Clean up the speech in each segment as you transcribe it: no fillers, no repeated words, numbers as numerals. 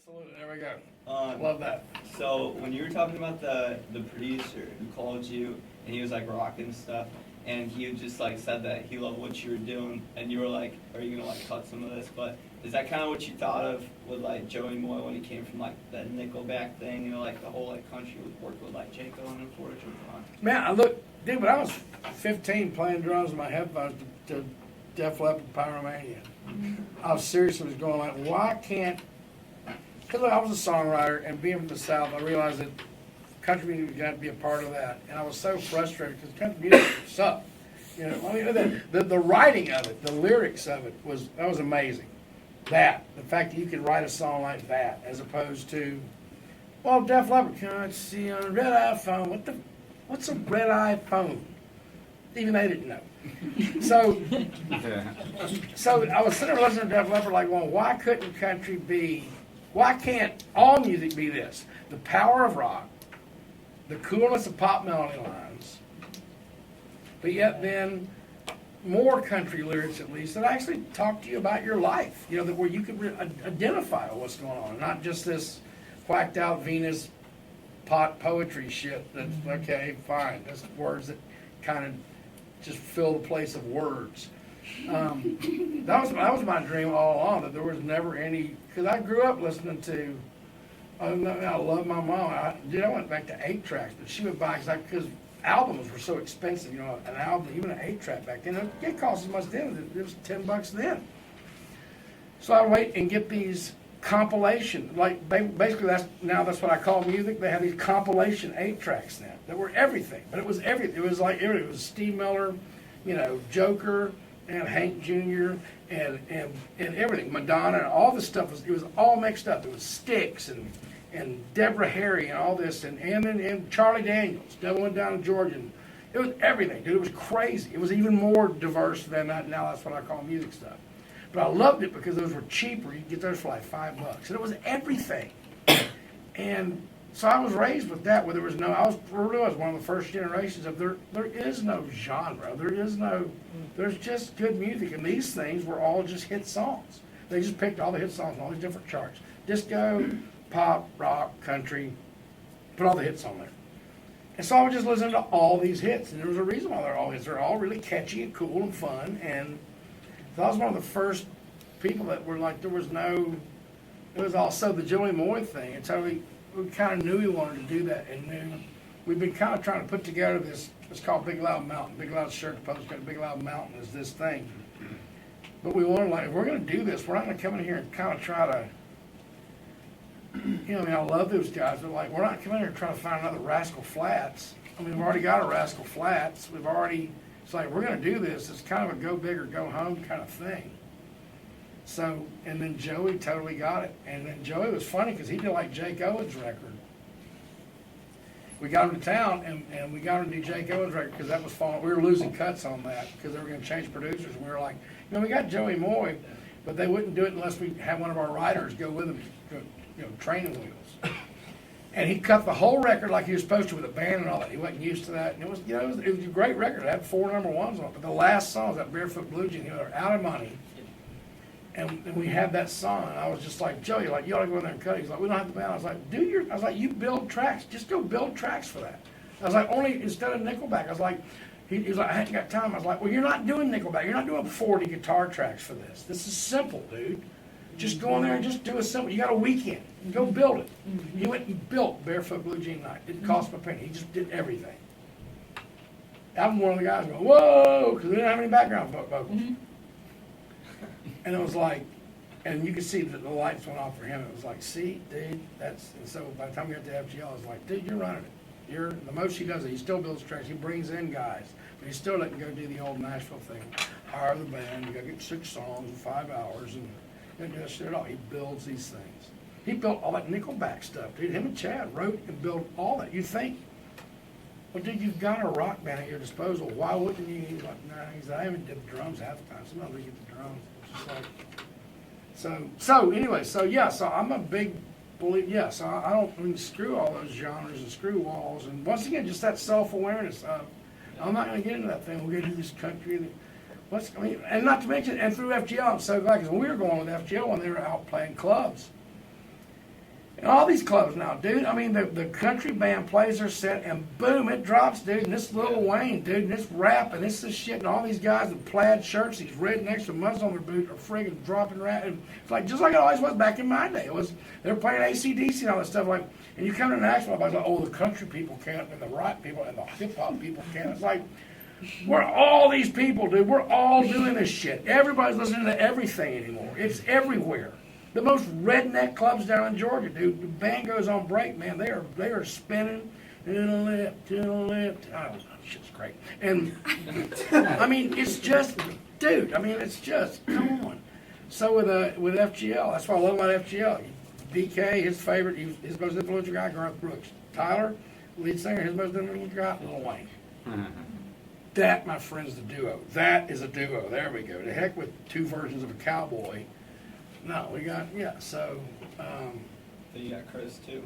Absolutely. There we go. Um, Love that. So when you were talking about the producer who called you and he was like rocking stuff, and he just like said that he loved what you were doing, and you were like, "Are you gonna like cut some of this?" But is that kind of what you thought of with like Joey Moy when he came from like that Nickelback thing? You know, like the whole like country work with like Jake Owen and Fortune. Man, I look, dude, when I was 15 playing drums with my headphones to Def Leppard Pyromania, I was seriously going like, why can't, because I was a songwriter, and being from the South, I realized that country music got to be a part of that. And I was so frustrated because country music sucked. You know, I mean, the writing of it, the lyrics of it that was amazing. The fact that you could write a song like that, as opposed to, well, Def Leppard, can't see on a red iPhone. What's a red iPhone? Even they didn't know. So I was sitting there listening to Def Leppard like, well, why can't all music be this? The power of rock, the coolness of pop melody lines, but yet then more country lyrics at least that actually talk to you about your life, you know, that where you could identify with what's going on, not just this whacked out Venus pot poetry shit that's, okay, fine, that's words that kind of just fill the place of words. That was my dream all along, that there was never any, because I grew up listening to, I love my mom. I went back to 8-tracks, but she would buy, because albums were so expensive, you know, an album, even an 8-track back then, it cost as much then, it was $10 then. So I'd wait and get these compilation, like basically that's what I call music. They have these compilation 8-tracks now that were everything, but it was everything. It was like it was Steve Miller, you know, Joker and Hank Jr. and everything, Madonna, and all this stuff it was all mixed up. It was Styx and Deborah Harry and all this, and Charlie Daniels, Devil Went Down to Georgia. And it was everything, dude. It was crazy. It was even more diverse than that. Now that's what I call music stuff. But I loved it because those were cheaper. You could get those for like $5, and it was everything. And so I was raised with that, where there was no. I really was one of the first generations of there is no genre. There's just good music, and these things were all just hit songs. They just picked all the hit songs on all these different charts: disco, pop, rock, country. Put all the hits on there. And so I was just listening to all these hits, and there was a reason why they're all hits. They're all really catchy and cool and fun, and so I was one of the first people that were like, it was also the Joey Moy thing. And so we kind of knew we wanted to do that, and we've been kind of trying to put together this, it's called Big Loud Mountain. Big Loud shirt postcard, Big Loud Mountain is this thing. But we wanted, like, if we're going to do this, we're not going to come in here and kind of try to, you know, I mean, I love those guys, but like, we're not coming in here and trying to find another Rascal Flatts. I mean, we've already got a Rascal Flatts. It's like, we're going to do this. It's kind of a go big or go home kind of thing. So, and then Joey totally got it. And then Joey was funny because he did like Jake Owen's record. We got him to town, and we got him to do Jake Owen's record because that was falling. We were losing cuts on that because they were going to change producers. And we were like, you know, we got Joey Moy, but they wouldn't do it unless we had one of our writers go with them, you know, training wheels. And he cut the whole record like he was supposed to with a band and all that. He wasn't used to that. And it was, you know, it was a great record. It had 4 number ones on it. But the last song was that Barefoot Blue Jean. They were out of money. And we had that song. And I was just like, Joey, like, you ought to go in there and cut it. He's like, we don't have the band. I was like, you build tracks. Just go build tracks for that. I was like, only instead of Nickelback. I was like, he was like, I hadn't got time. I was like, well, you're not doing Nickelback. You're not doing 40 guitar tracks for this. This is simple, dude. Just go in there and just do a simple. You got a weekend. Go build it. He went and built Barefoot Blue Jean Night. Didn't cost him a penny. He just did everything. I'm one of the guys going, whoa, because we didn't have any background vocals. And it was like, and you could see that the lights went off for him. It was like, see, dude, that's, and so by the time we got to FGL, I was like, dude, you're running it. The most he does it, he still builds tracks. He brings in guys, but he still doesn't go do the old Nashville thing. Hire the band, you got to get 6 songs in 5 hours, and he doesn't do that shit at all. He builds these things. He built all that Nickelback stuff, dude. Him and Chad wrote and built all that. You think, well, dude, you've got a rock band at your disposal. Why wouldn't you? He's like, nah. He's like, I haven't did the drums half the time. Sometimes we get the drums. It's just like, so anyway, so I'm a big believer. Yeah, so I don't screw all those genres and screw walls. And once again, just that self-awareness of, I'm not going to get into that thing. We're going to do this country. And not to mention, and through FGL, I'm so glad, because when we were going with FGL, when they were out playing clubs, And all these clubs now, dude, I mean, the country band plays their set, and boom, it drops, dude, and this Lil Wayne, dude, and this rap, and this shit, and all these guys in plaid shirts, these rednecks with muzzles on their boot are friggin' dropping rap, and it's like, just like it always was back in my day. It was, they were playing AC/DC and all that stuff, like, and you come to Nashville, I was like, oh, the country people can't, and the rock people, and the hip-hop people can't. It's like, we're all these people, dude, we're all doing this shit. Everybody's listening to everything anymore. It's everywhere. The most redneck clubs down in Georgia, dude. The band goes on break, man. They are spinning to the left. Oh, shit's great. And I mean, it's just, dude. I mean, it's just, come on. So with FGL, that's what I love about FGL. DK, his favorite, his most influential guy, Garth Brooks. Tyler, lead singer, his most influential guy, Lil Wayne. That, my friend, is the duo. That is a duo. There we go. The heck with two versions of a cowboy. No, we got, so. Then you got Chris too.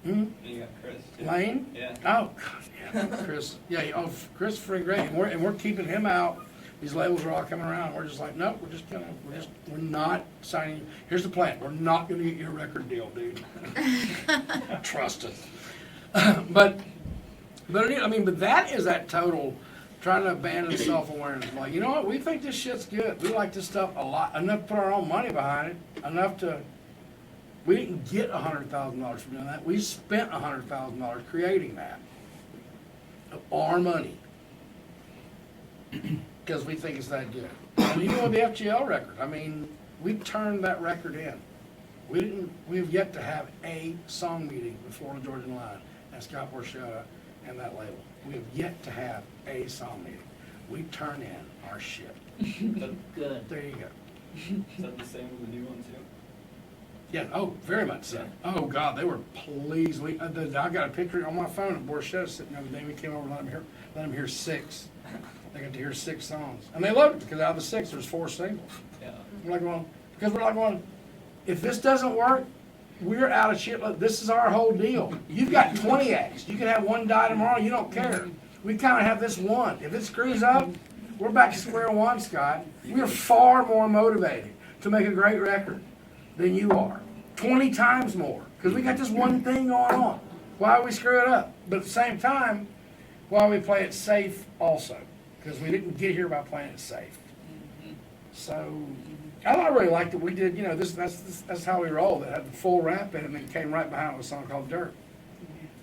Hmm? Then you got Chris too. Lane? Yeah. Oh, God, yeah, Chris. Yeah, Chris friggin' great. And we're keeping him out. These labels are all coming around. We're just like, nope, we're not signing. Here's the plan. We're not gonna get you a record deal, dude. Trust us. But that is that total trying to abandon self-awareness. Like, you know what? We think this shit's good. We like this stuff a lot. Enough to put our own money behind it. Enough to. We didn't get $100,000 from doing that. We spent $100,000 creating that. Of our money. Because we think it's that good. And even with the FGL record, I mean, we turned that record in. We have yet to have a song meeting with Florida Georgia Line and Scott Borchetta and that label. We have yet to have a song meeting. We turn in our shit. Good. There you go. Is that the same with the new one too? Yeah, oh, very much so. Oh, God, they were pleased. I got a picture on my phone of Borchetta sitting the other day. We came over and let them hear 6. They got to hear 6 songs. And they loved it because out of the 6, there's 4 singles. Yeah. We're like going, if this doesn't work, we're out of shit. Look, this is our whole deal. You've got 20 acts. You can have one die tomorrow. You don't care. We kind of have this one. If it screws up, we're back to square one, Scott. We're far more motivated to make a great record than you are. 20 times more. Because we got this one thing going on. Why we screw it up? But at the same time, why we play it safe also. Because we didn't get here by playing it safe. So, I really liked it. We did, that's how we rolled. It had the full rap in it, and then came right behind it with a song called Dirt.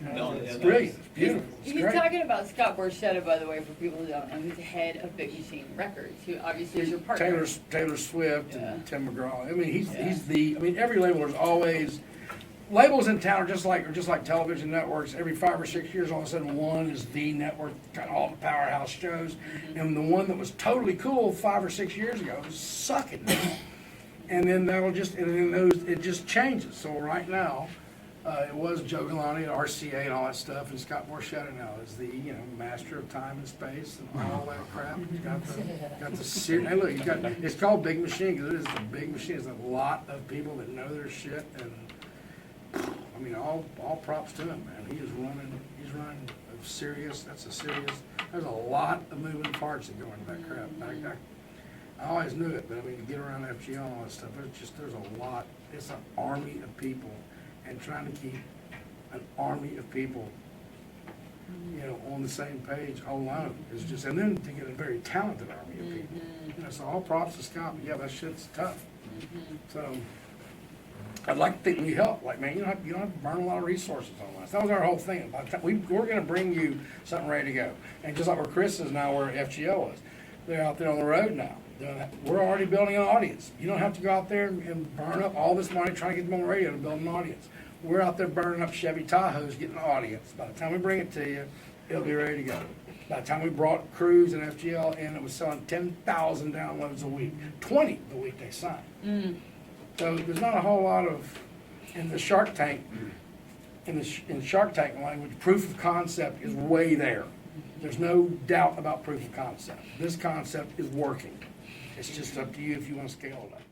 It's brilliant. It's beautiful. It's He's great. talking about Scott Borchetta, by the way, for people who don't know. He's the head of Big Machine Records, who obviously is your partner. Taylor Swift Yeah. and Tim McGraw. I mean, every label, there's always, labels in town are just like television networks. Every 5 or 6 years, all of a sudden, one is the network, got all the powerhouse shows. And the one that was totally cool 5 or 6 years ago is sucking now. And then it just changes. So right now, it was Joe Galante, RCA, and all that stuff, and Scott Borchetta now is the master of time and space and all that crap. He's got the series. Hey, look, it's called Big Machine because it is a big machine. It's a lot of people that know their shit, and I mean, all props to him, man. He's running a serious. There's a lot of moving parts that go into that crap. I always knew it, but I mean, to get around FGL and all that stuff, there's a lot. It's an army of people. And trying to keep an army of people, on the same page alone is just, and then to get a very talented army of people. So all props to Scott, but yeah, that shit's tough. So I'd like to think we help. Like, man, you don't have to burn a lot of resources on us. That was our whole thing. We're going to bring you something ready to go. And just like where Chris is now, where FGL was, they're out there on the road now. We're already building an audience. You don't have to go out there and burn up all this money trying to get them on the radio to build an audience. We're out there burning up Chevy Tahoes, getting an audience. By the time we bring it to you, it'll be ready to go. By the time we brought Cruise and FGL in, it was selling 10,000 downloads a week, 20 the week they signed. So there's not a whole lot of, in the Shark Tank language, proof of concept is way there. There's no doubt about proof of concept. This concept is working. It's just up to you if you want to scale it up.